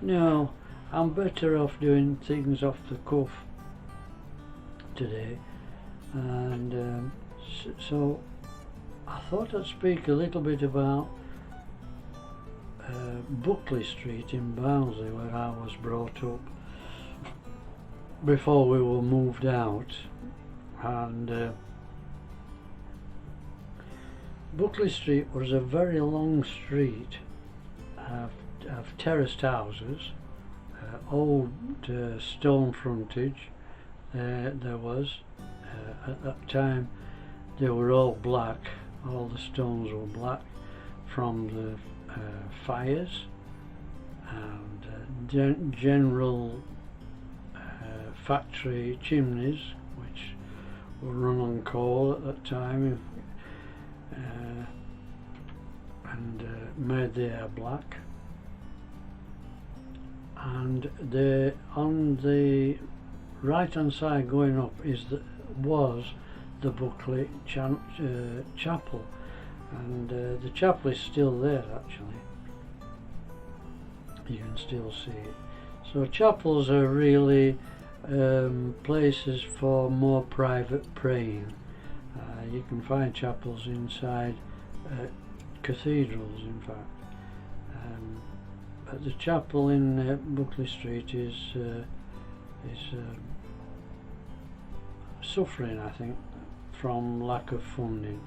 No, I'm better off doing things off the cuff today, and so I thought I'd speak a little bit about Buckley Street in Barnsley, where I was brought up before we were moved out. And Buckley Street was a very long street of terraced houses, old stone frontage. There was at that time they were all black, all the stones were black from the fires and general factory chimneys which were run on coal at that time, and made the air black. And on the right hand side going up was the Buckley Chapel, and the chapel is still there actually. You can still see it. So chapels are really places for more private praying. You can find chapels inside cathedrals, in fact. But the chapel in Buckley Street is suffering, I think, from lack of funding.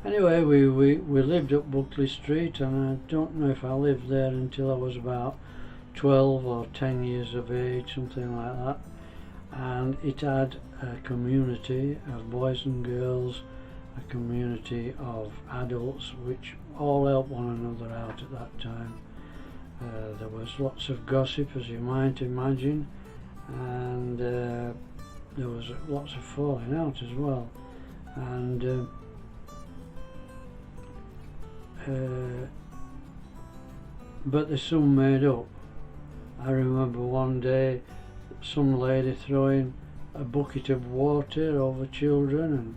Anyway, we lived up Buckley Street, and I don't know if I lived there until I was about 12 or 10 years of age, something like that. And it had a community of boys and girls, a community of adults, which all helped one another out at that time. There was lots of gossip, as you might imagine, and there was lots of falling out as well. And but they soon made up. I remember one day some lady throwing a bucket of water over children, and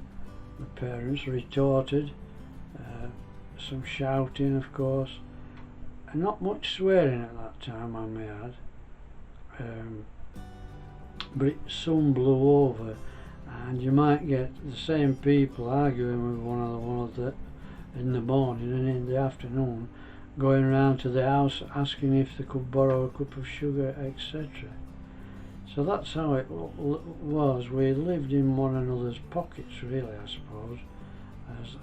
the parents retorted. Some shouting, of course, and not much swearing at that time, I may add. But it soon blew over, and you might get the same people arguing with one another in the morning, and in the afternoon going around to the house asking if they could borrow a cup of sugar, etc. So that's how it was. We lived in one another's pockets, really, I suppose,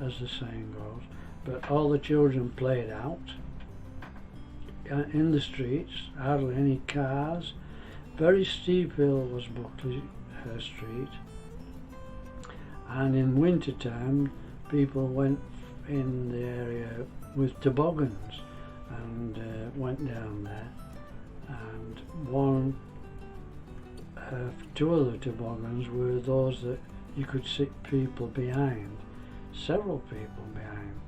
as the saying goes. But all the children played out in the streets, hardly any cars. Very steep hill was Buckley Street, and in winter time people went in the area with toboggans and went down there, and two other toboggans were those that you could sit people behind, several people behind,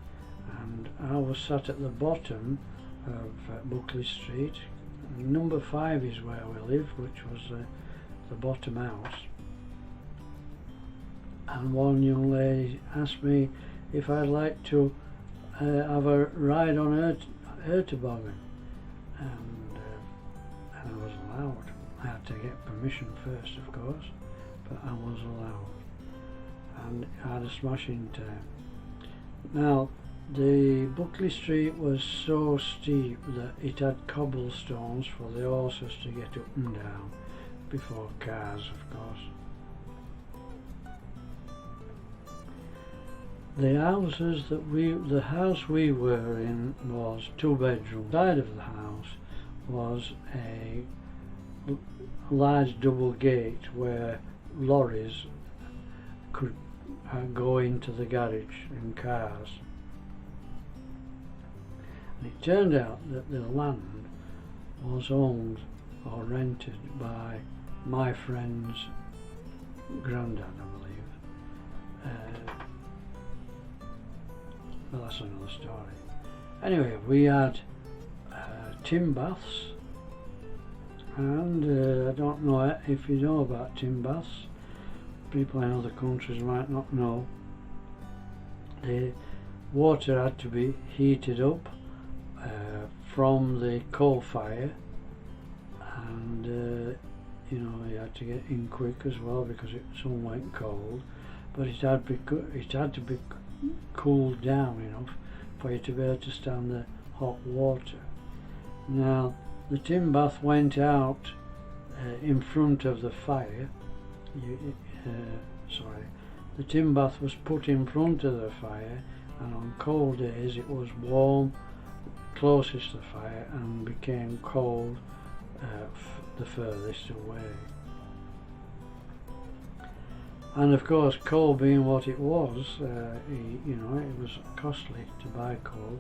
and I was sat at the bottom of Buckley Street. Number 5 is where we live, which was the bottom house, and one young lady asked me if I'd like to have a ride on her toboggan, and I was allowed. I had to get permission first, of course, but I was allowed, and I had a smashing time. Now, the Buckley Street was so steep that it had cobblestones for the horses to get up and down, before cars, of course. The house we were in was 2 bedrooms. Side of the house was a large double gate where lorries could go into the garage in cars. And it turned out that the land was owned or rented by my friend's granddad, I believe. Well, that's another story. Anyway, we had tin baths, and I don't know if you know about tin baths. People in other countries might not know. The water had to be heated up from the coal fire, and you know, you had to get in quick as well because it soon went cold, but it had to be cooled down enough for you to be able to stand the hot water. Now the tin bath went out in front of the fire. The tin bath was put in front of the fire, and on cold days it was warm closest to the fire and became cold the furthest away. And of course, coal being what it was, you know, it was costly to buy coal.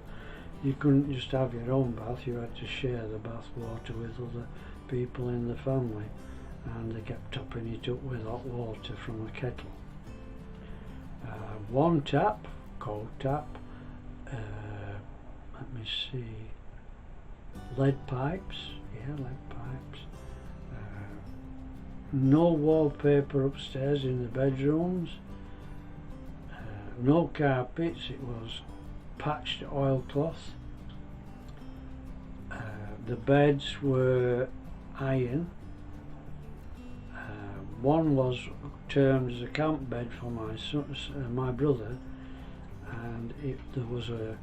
You couldn't just have your own bath, you had to share the bath water with other people in the family, and they kept topping it up with hot water from a kettle. One tap, cold tap, let me see, lead pipes, no wallpaper upstairs in the bedrooms, no carpets, it was patched oilcloth. The beds were iron. One was termed as a camp bed for my brother, and there was a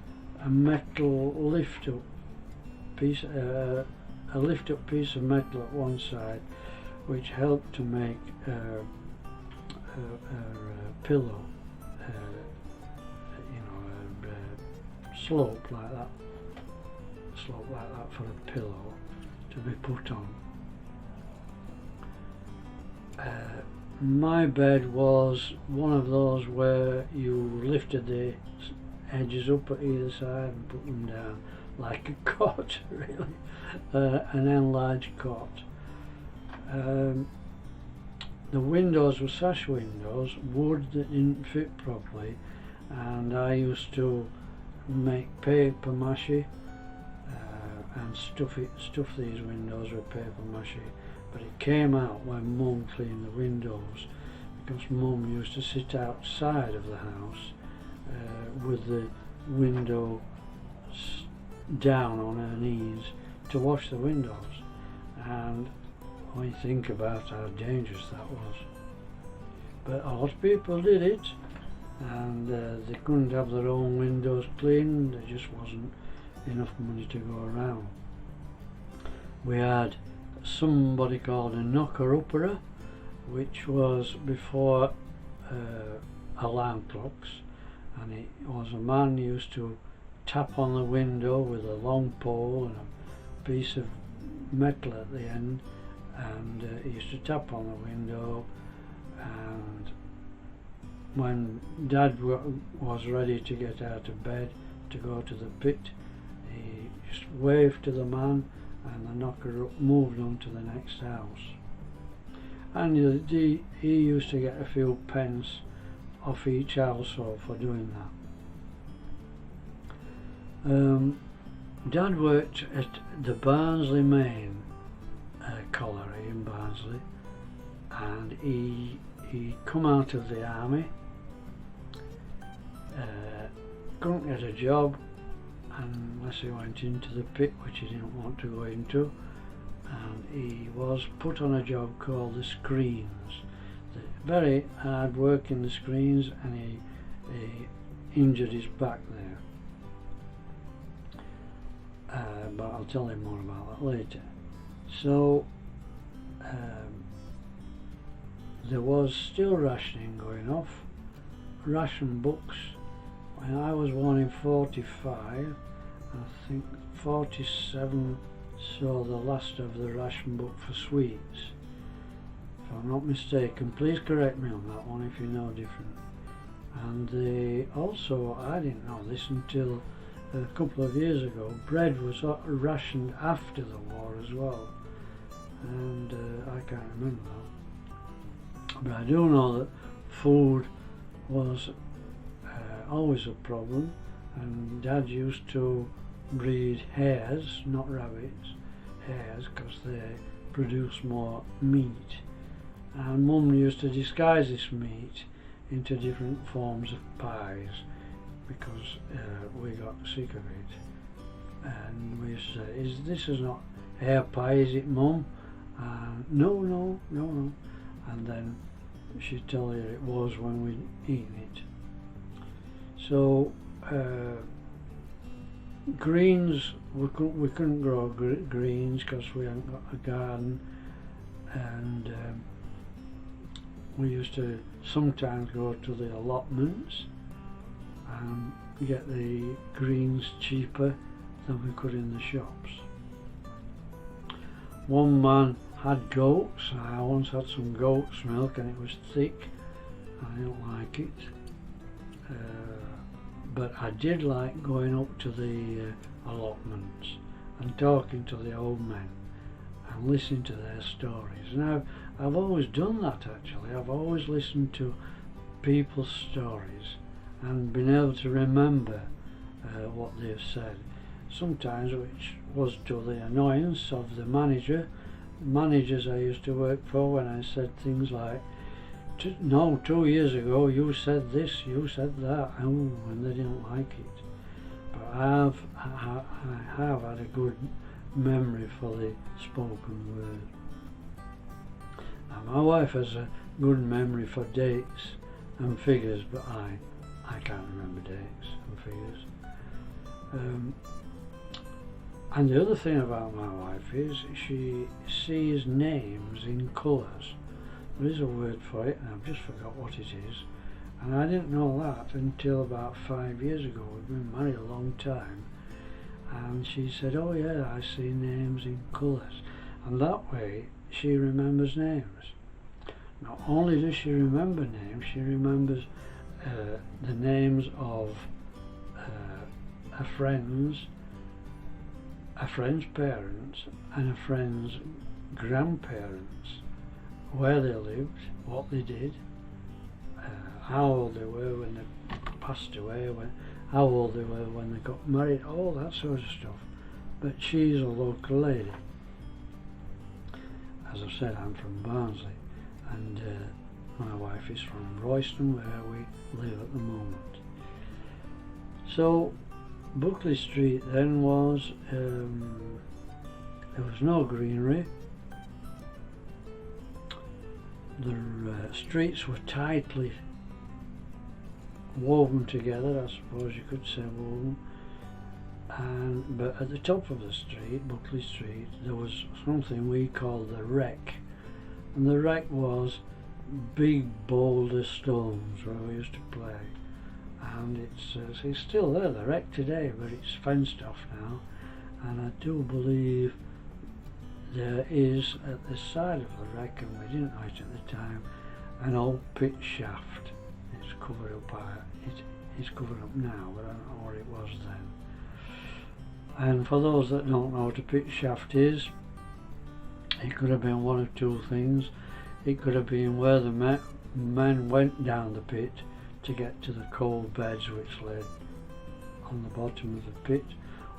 metal lift up piece, a lift up piece of metal at one side, which helped to make a pillow, you know, a slope like that for a pillow to be put on. My bed was one of those where you lifted the edges up at either side and put them down like a cot, really, an enlarged cot. The windows were sash windows, wood that didn't fit properly, and I used to make paper mache and stuff these windows with paper mache. But it came out when Mum cleaned the windows, because Mum used to sit outside of the house with the window down on her knees to wash the windows. And when you think about how dangerous that was, but a lot of people did it, and they couldn't have their own windows cleaned. There just wasn't enough money to go around. We had somebody called a knocker-upperer, which was before alarm clocks, and it was a man who used to tap on the window with a long pole and a piece of metal at the end, and he used to tap on the window, and when Dad was ready to get out of bed to go to the pit, he just waved to the man, and the knocker moved on to the next house. And he used to get a few pence off each household for doing that. Dad worked at the Barnsley Main colliery in Barnsley, and he come out of the army, couldn't get a job unless he went into the pit, which he didn't want to go into, and he was put on a job called the screens. Very hard work in the screens, and he injured his back there. But I'll tell him more about that later. So there was still rationing going off. Ration books. When I was born in 45, I think 47 saw the last of the ration book for sweets. If I'm not mistaken, please correct me on that one if you know different. And also, I didn't know this until a couple of years ago, bread was rationed after the war as well, and I can't remember that. But I do know that food was always a problem, and Dad used to breed hares, not rabbits, hares, because they produce more meat, and Mum used to disguise this meat into different forms of pies because we got sick of it. and we used to say, this is not air pie, is it, Mum? No. And then she'd tell you it was when we'd eaten it. So greens, we couldn't grow greens because we hadn't got a garden, and we used to sometimes go to the allotments and get the greens cheaper than we could in the shops. One man had goats. I once had some goat's milk and it was thick. I didn't like it. But I did like going up to the allotments and talking to the old men and listening to their stories. And I've always done that actually. I've always listened to people's stories and been able to remember what they've said. Sometimes which was to the annoyance of the managers I used to work for, when I said things like, no, 2 years ago you said this, you said that, and they didn't like it. But I have had a good memory for the spoken word. Now my wife has a good memory for dates and figures, but I can't remember dates and figures. And the other thing about my wife is she sees names in colours. There is a word for it, and I've just forgot what it is. And I didn't know that until about 5 years ago. We've been married a long time. And she said, oh yeah, I see names in colours. And that way she remembers names. Not only does she remember names, she remembers the names of a friend's parents and a friend's grandparents, where they lived, what they did, how old they were when they passed away, how old they were when they got married, all that sort of stuff. But she's a local lady. As I said, I'm from Barnsley, and my wife is from Royston, where we live at the moment. So Buckley Street then was, there was no greenery. The streets were tightly woven together, I suppose you could say woven. But at the top of the street, Buckley Street, there was something we called the wreck. And the wreck was big boulder stones where we used to play. And it's still there, the wreck today, but it's fenced off now. And I do believe there is at the side of the wreck, and we didn't know it at the time, an old pit shaft. It's covered up it's covered up now, but I don't know what it was then. And for those that don't know what a pit shaft is, it could have been one of two things. It could have been where the men went down the pit to get to the coal beds which lay on the bottom of the pit,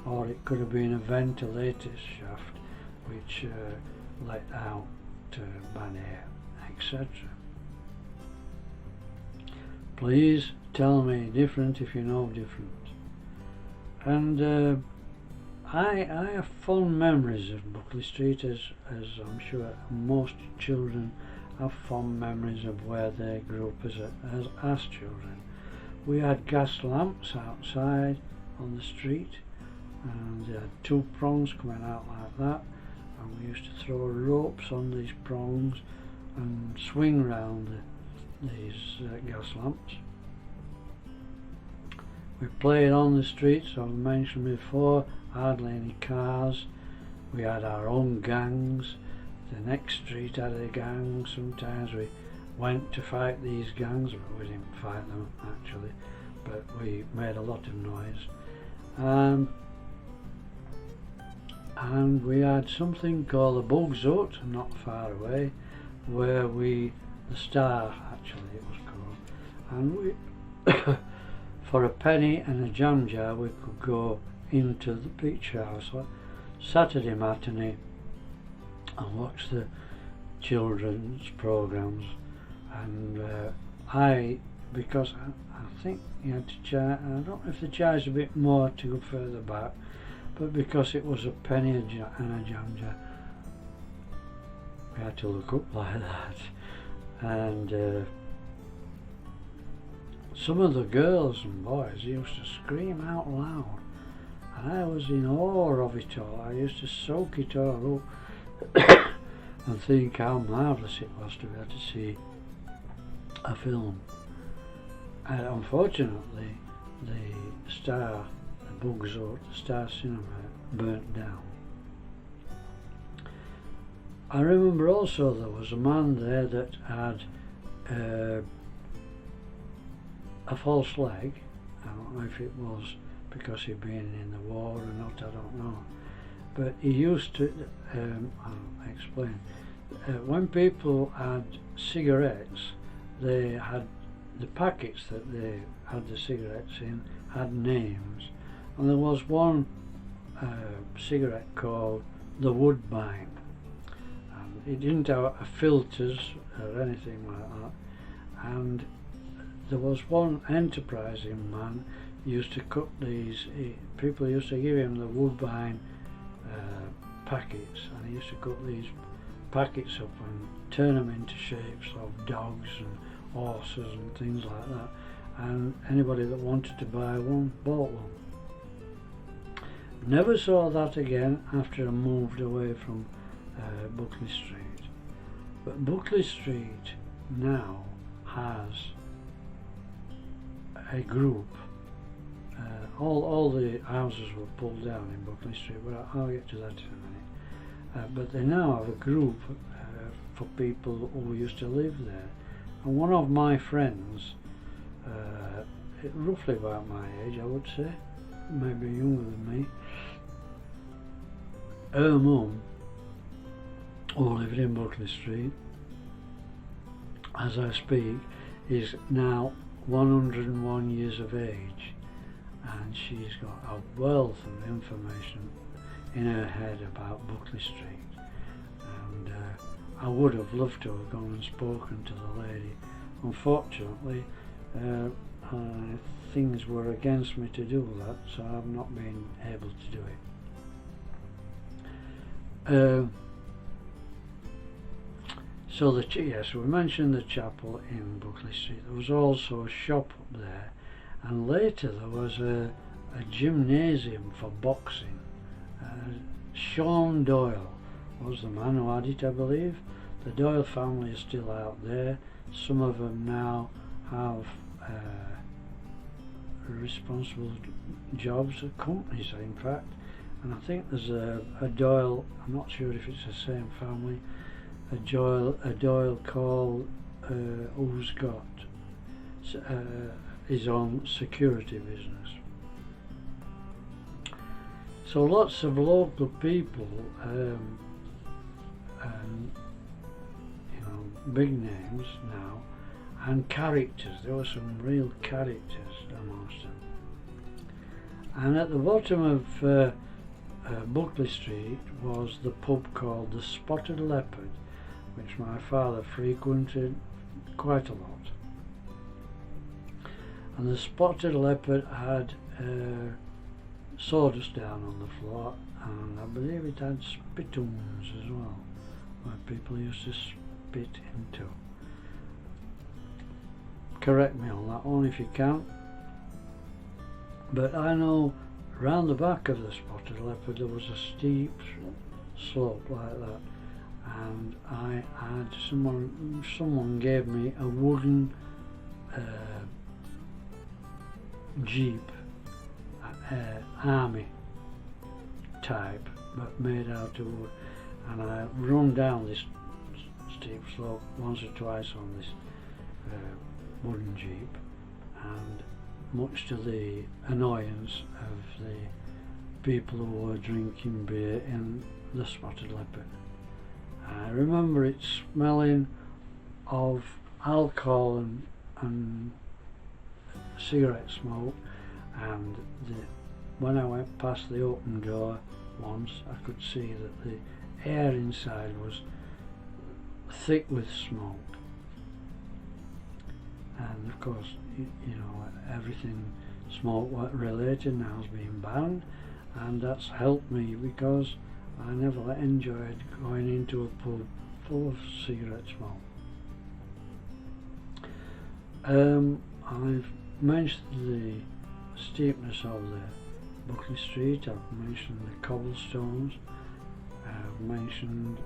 or it could have been a ventilator shaft which let out bad air, etc. Please tell me different if you know different. And I have fond memories of Buckley Street, as I'm sure most children have fond memories of where they grew up as children. We had gas lamps outside on the street, and they had two prongs coming out like that, and we used to throw ropes on these prongs and swing round these gas lamps. We played on the streets, I've mentioned before, hardly any cars. We had our own gangs. The next street had a gang. Sometimes we went to fight these gangs, but we didn't fight them actually, but we made a lot of noise. And we had something called the Bug's Hut, not far away, where the Star actually it was called, and we for a penny and a jam jar we could go into the beach house Saturday matinee and watch the children's programs. And because I think you had to charge, I don't know if they charged a bit more to go further back, but because it was a penny and a jam jar, we had to look up like that. And some of the girls and boys used to scream out loud, and I was in awe of it all. I used to soak it all up and think how marvellous it was to be able to see a film. And unfortunately, the Bugs Out, the Star Cinema, burnt down. I remember also there was a man there that had a false leg. I don't know if it was because he'd been in the war or not, I don't know. But he used to, I'll explain, when people had cigarettes, they had the packets that they had the cigarettes in had names, and there was one cigarette called the Woodbine, and it didn't have filters or anything like that, and there was one enterprising man used to cut these, people used to give him the Woodbine packets, and he used to cut these packets up and turn them into shapes of dogs and horses and things like that, and anybody that wanted to buy one bought one. Never saw that again after I moved away from Buckley Street. But Buckley Street now has a group. All the houses were pulled down in Buckley Street, but I'll get to that in a minute. But they now have a group for people who used to live there. And one of my friends, roughly about my age, I would say, maybe younger than me, her mum, who lived in Buckley Street, as I speak, is now 101 years of age, and she's got a wealth of information in her head about Buckley Street. And I would have loved to have gone and spoken to the lady. Unfortunately, things were against me to do that, so I've not been able to do it. So yes, we mentioned the chapel in Buckley Street. There was also a shop up there, and later there was a gymnasium for boxing. Sean Doyle was the man who had it, I believe. The Doyle family is still out there. Some of them now have responsible jobs at companies, in fact. And I think there's a Doyle, I'm not sure if it's the same family, a Doyle called who's got his own security business. So lots of local people, and big names now, and characters. There were some real characters amongst them. And at the bottom of Buckley Street was the pub called the Spotted Leopard, which my father frequented quite a lot. And the Spotted Leopard had sawdust down on the floor, and I believe it had spittoons as well, where people used to spit into. Correct me on that one if you can. But I know round the back of the Spotted Leopard there was a steep slope like that, and I had someone gave me a wooden Jeep, army type, but made out of wood, and I run down this steep slope once or twice on this wooden Jeep, and much to the annoyance of the people who were drinking beer in the Spotted Leopard. I remember it smelling of alcohol and cigarette smoke, and when I went past the open door once, I could see that the air inside was thick with smoke. And of course, everything smoke related now is being banned, and that's helped me because I never enjoyed going into a pub full of cigarette smoke. I've mentioned the steepness of the Buckley Street, I've mentioned the cobblestones, I've mentioned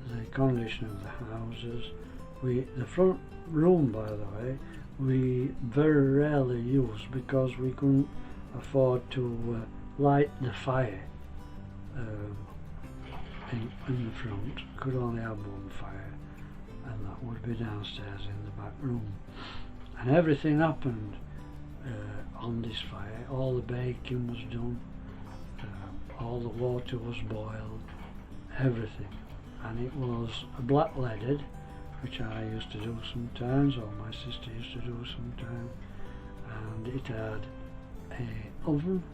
the condition of the houses. The front room, by the way, we very rarely used because we couldn't afford to light the fire in the front. Could only have one fire, and that would be downstairs in the back room. And everything happened on this fire. All the baking was done, all the water was boiled, everything. And it was black leaded, which I used to do sometimes, or my sister used to do sometimes, and it had a oven,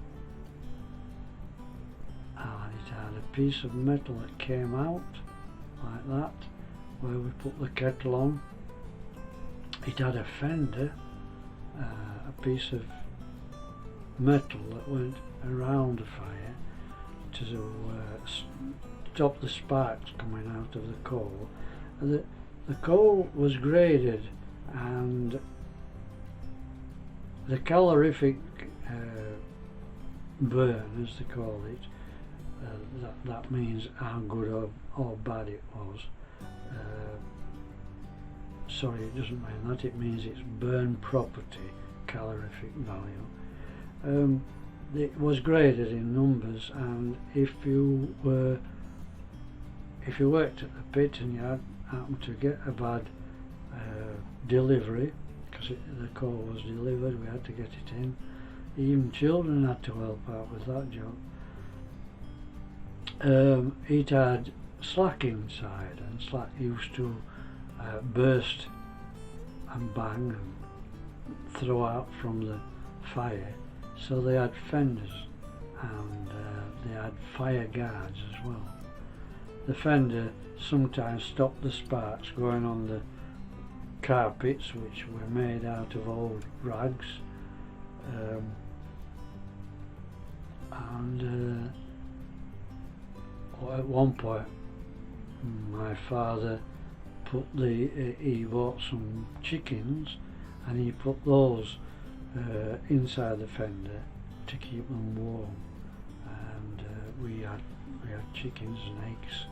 and it had a piece of metal that came out like that, where we put the kettle on. It had a fender, a piece of metal that went around the fire to stop the sparks coming out of the coal. The coal was graded, and the calorific burn, as they call it, that means how good or bad it was. Sorry, it doesn't mean that, it means its burn property, calorific value. It was graded in numbers, and if you worked at the pit and you happened to get a bad delivery, because the coal was delivered, we had to get it in. Even children had to help out with that job. It had slack inside, and slack used to burst and bang and throw out from the fire, so they had fenders, and they had fire guards as well. The fender sometimes stopped the sparks going on the carpets, which were made out of old rags, and at one point my father he bought some chickens, and he put those inside the fender to keep them warm, and we had chickens and eggs